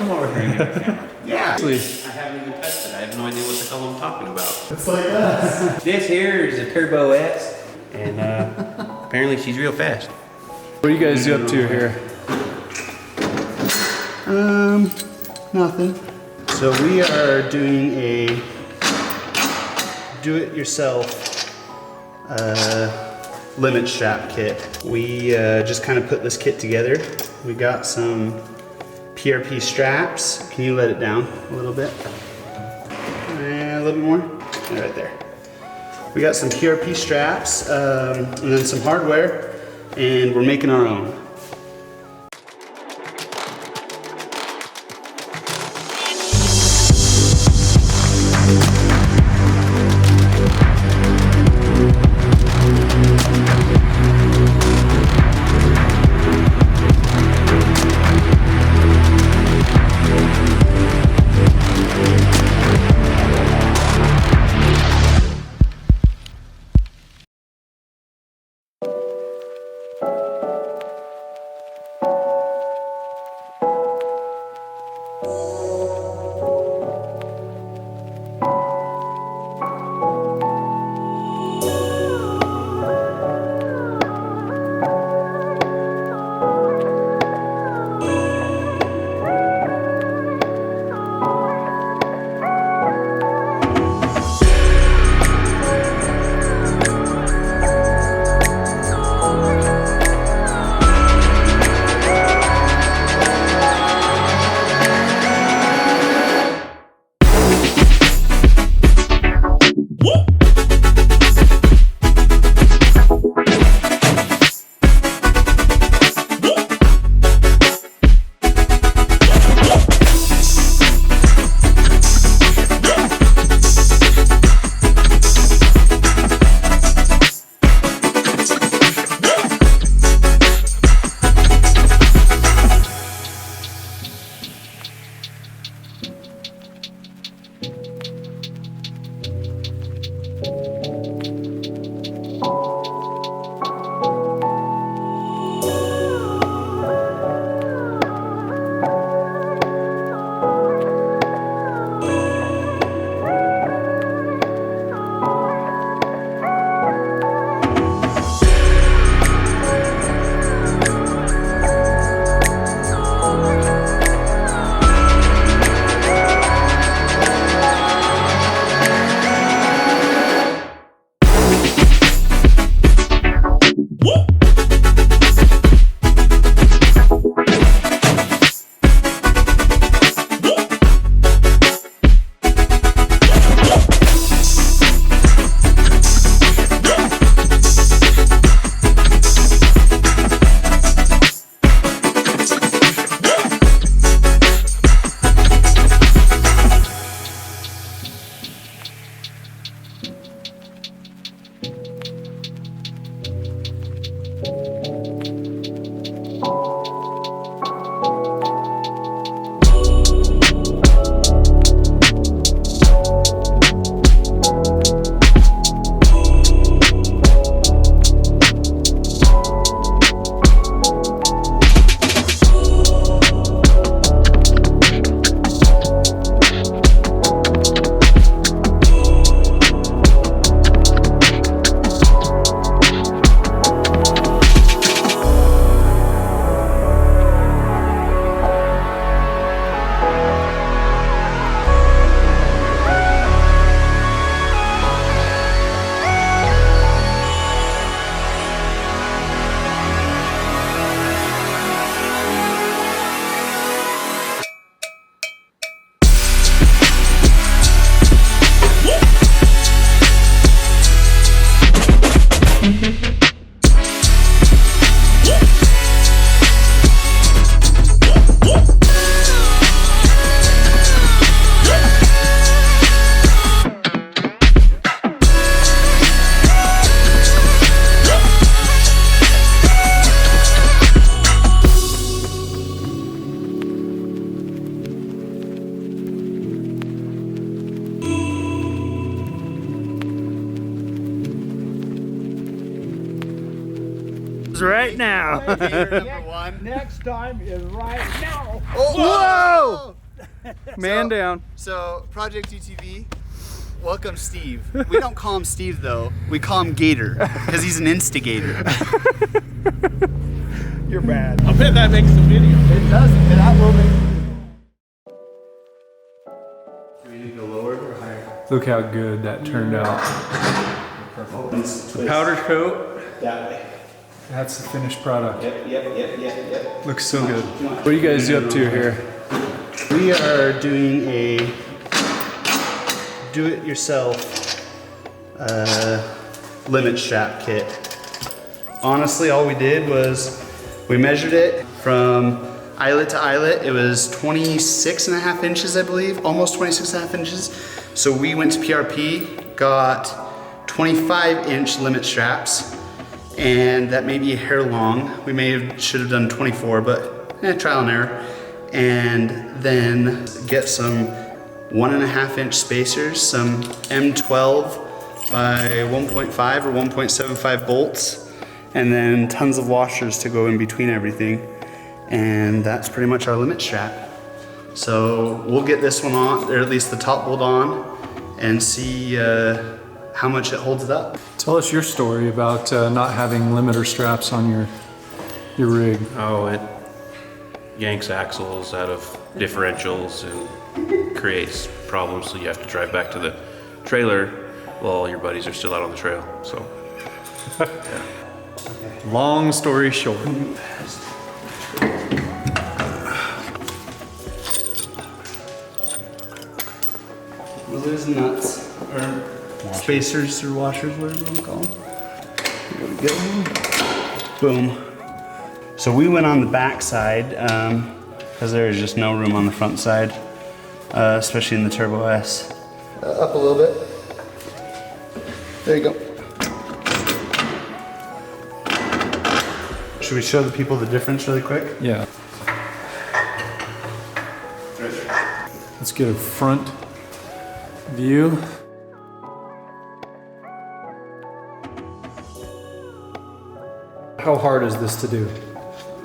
come over here and get the camera. Yeah. Please. I haven't even touched it. I have no idea what the hell I'm talking about. It's like us. This here is a Turbo S, and apparently she's real fast. What do you guys do up to here? Nothing. So we are doing a do-it-yourself limit strap kit. We just kind of put this kit together. We got some PRP straps. Can you let it down a little bit? A little bit more. Right there. We got some PRP straps and then some hardware, and we're making our own. Right now. Number one. Next time is right now. Whoa! Man down. So, Project.UTV, welcome Steve. We don't call him Steve though, we call him Gator, because he's an instigator. You're bad. I bet that makes the video. It does, that will make. Do we need to go lower or higher? Look how good that turned out. The Powder coat. that way. That's the finished product. Yep. Looks so good. What do you guys do up to here? We are doing a do-it-yourself limit strap kit. Honestly, all we did was we measured it from eyelet to eyelet. It was 26.5 inches, I believe, almost 26.5 inches. So we went to PRP, got 25-inch limit straps, and that may be a hair long. We should have done 24, but trial and error. And then get some 1.5-inch spacers, some M12 by 1.5 or 1.75 bolts, and then tons of washers to go in between everything. And that's pretty much our limit strap. So we'll get this one on, or at least the top bolt on, and see how much it holds it up. Tell us your story about not having limiter straps on your rig. Oh, it yanks axles out of differentials and creates problems, so you have to drive back to the trailer while all your buddies are still out on the trail. So, yeah. Long story short. Well, there's nuts, or spacers, or washers, whatever you want to call them. Here we go. Boom. So we went on the back side, because there is just no room on the front side, especially in the Turbo S. Up a little bit. There you go. Should we show the people the difference really quick? Yeah. Let's get a front view. How hard is this to do?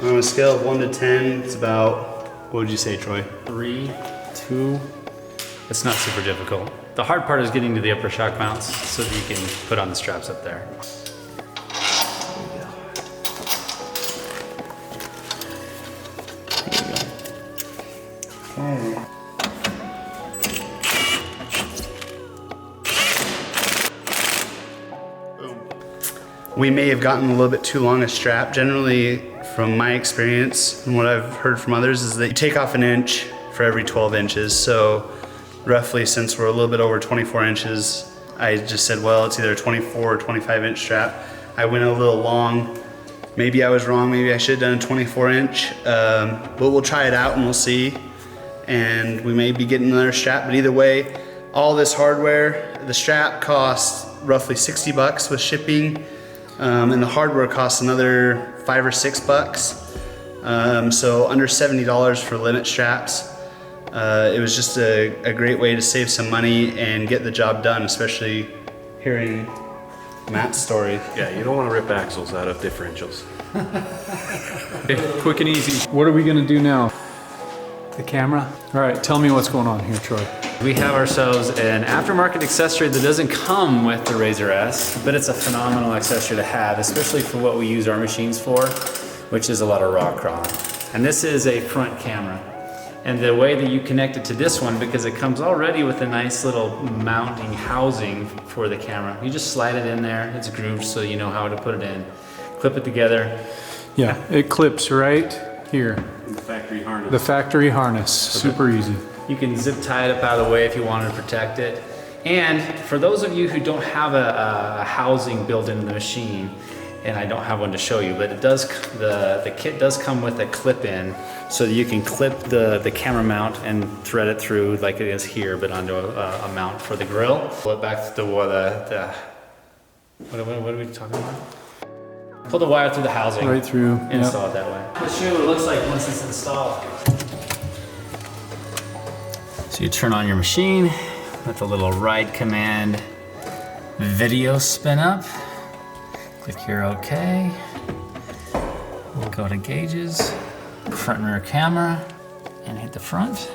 On a scale of 1 to 10, it's about, what would you say, Troy? 3, 2. It's not super difficult. The hard part is getting to the upper shock mounts so that you can put on the straps up there. Okay. We may have gotten a little bit too long a strap. Generally, from my experience and what I've heard from others, is that you take off an inch for every 12 inches. So roughly, since we're a little bit over 24 inches, I just said, well, it's either a 24 or 25 inch strap. I went a little long. Maybe I was wrong. Maybe I should have done a 24 inch. But we'll try it out and we'll see. And we may be getting another strap, but either way, all this hardware, the strap costs roughly 60 bucks with shipping. And the hardware costs another $5 or $6. So under $70 for limit straps. It was just a great way to save some money and get the job done, especially hearing Matt's story. Yeah, you don't want to rip axles out of differentials. Okay, quick and easy. What are we gonna do now? The camera? All right, tell me what's going on here, Troy. We have ourselves an aftermarket accessory that doesn't come with the Razor S, but it's a phenomenal accessory to have, especially for what we use our machines for, which is a lot of rock crawling. And this is a front camera. And the way that you connect it to this one, because it comes already with a nice little mounting housing for the camera. You just slide it in there, it's grooved so you know how to put it in. Clip it together. Yeah, it clips right here. The factory harness. The factory harness, super easy. You can zip tie it up out of the way if you wanted to protect it. And for those of you who don't have a housing built into the machine, and I don't have one to show you, but it does. The kit does come with a clip-in, so that you can clip the camera mount and thread it through like it is here, but onto a mount for the grill. Pull it back to what are we talking about? Pull the wire through the housing. Right through. Install it that way. Let's show you what it looks like once it's installed. So you turn on your machine with the little ride command video spin up. Click here, OK. We'll go to gauges, front and rear camera, and hit the front.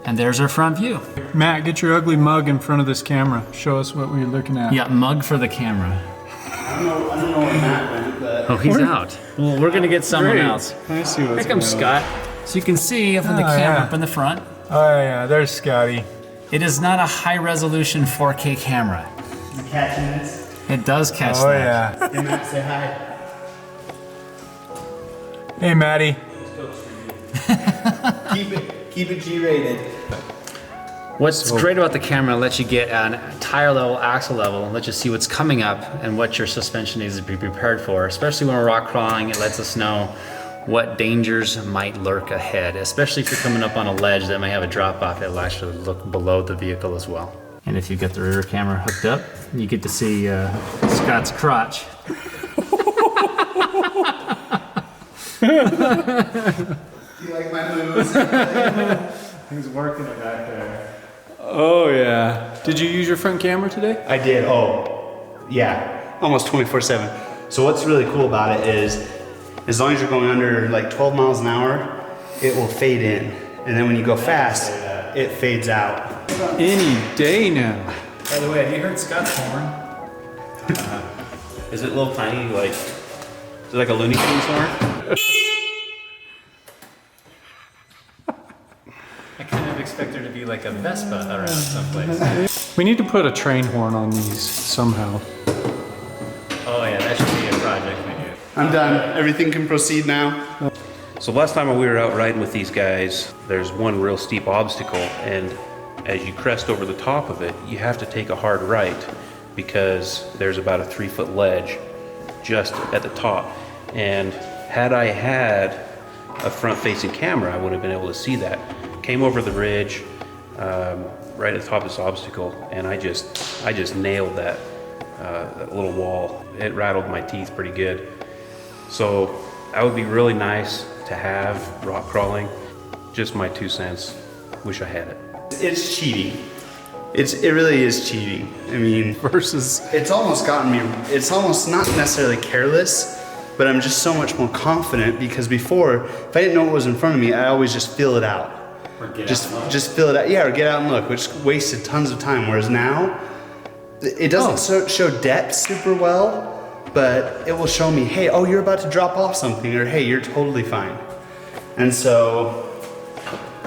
And there's our front view. Matt, get your ugly mug in front of this camera. Show us what we're looking at. Yeah, mug for the camera. I don't know where Matt went, but Oh, he's out. Well, we're gonna get someone Great. else. I see what's Here comes going on. Scott. So you can see up in the Oh, camera yeah. up in the front. Oh yeah, there's Scotty. It is not a high resolution 4K camera. you catching this? It does catch Oh that. yeah. Hey Matt, say hi. Hey Maddie. Keep it G-rated. What's great about the camera, it lets you get an tire level, axle level, and lets you see what's coming up and what your suspension needs to be prepared for. Especially when we're rock crawling, it lets us know what dangers might lurk ahead, especially if you're coming up on a ledge that may have a drop off. It'll actually look below the vehicle as well. And if you get the rear camera hooked up, you get to see Scott's crotch. You like my moves? He's working it back there. Oh yeah. Did you use your front camera today? I did. Oh, yeah. Almost 24/7. So what's really cool about it is, as long as you're going under like 12 miles an hour, it will fade in. And then when you go fast, it fades out. Any day now. By the way, have you heard Scott's horn? Is it a little tiny, like, is it like a Looney Tunes horn? I kind of expect there to be like a Vespa around someplace. We need to put a train horn on these somehow. Oh yeah, that should be a project we do. I'm done. Everything can proceed now. So last time we were out riding with these guys, there's one real steep obstacle, and as you crest over the top of it, you have to take a hard right because there's about a 3-foot ledge just at the top. And had I had a front-facing camera, I would have been able to see that. Came over the ridge, right at the top of this obstacle, and I just nailed that little wall. It rattled my teeth pretty good. So that would be really nice to have rock crawling. Just my 2 cents. Wish I had it. It's cheating. It really is cheating. I mean, Versus. it's almost gotten me, it's almost not necessarily careless, but I'm just so much more confident because before, if I didn't know what was in front of me, I always just feel it out. Or get Just out. just fill it out. Yeah, or get out and look, which wasted tons of time. Whereas now, it doesn't show depth super well, but it will show me, hey, oh, you're about to drop off something, or hey, you're totally fine. And so,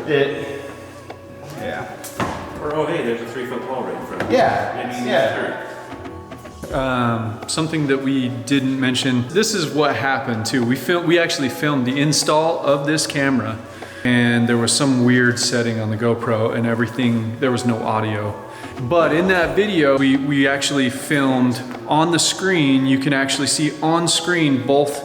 yeah. Or, oh, hey, there's a 3-foot wall right in front of me. Yeah, Maybe you need yeah. to turn. Something that we didn't mention. This is what happened too. We actually filmed the install of this camera, and there was some weird setting on the GoPro and everything. There was no audio. But in that video, we actually filmed on the screen. You can actually see on screen both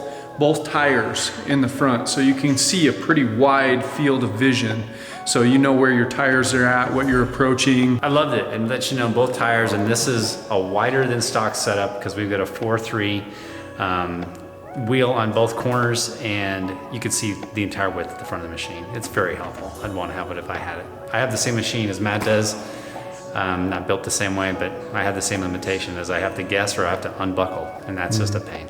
tires in the front, so you can see a pretty wide field of vision. So you know where your tires are at, what you're approaching. I loved it, and let you know both tires, and this is a wider than stock setup because we've got a 4.3 wheel on both corners, and you can see the entire width at the front of the machine. It's very helpful. I'd want to have it if I had it. I have the same machine as Matt does, not built the same way, but I have the same limitation as I have to guess or I have to unbuckle, and that's just a pain.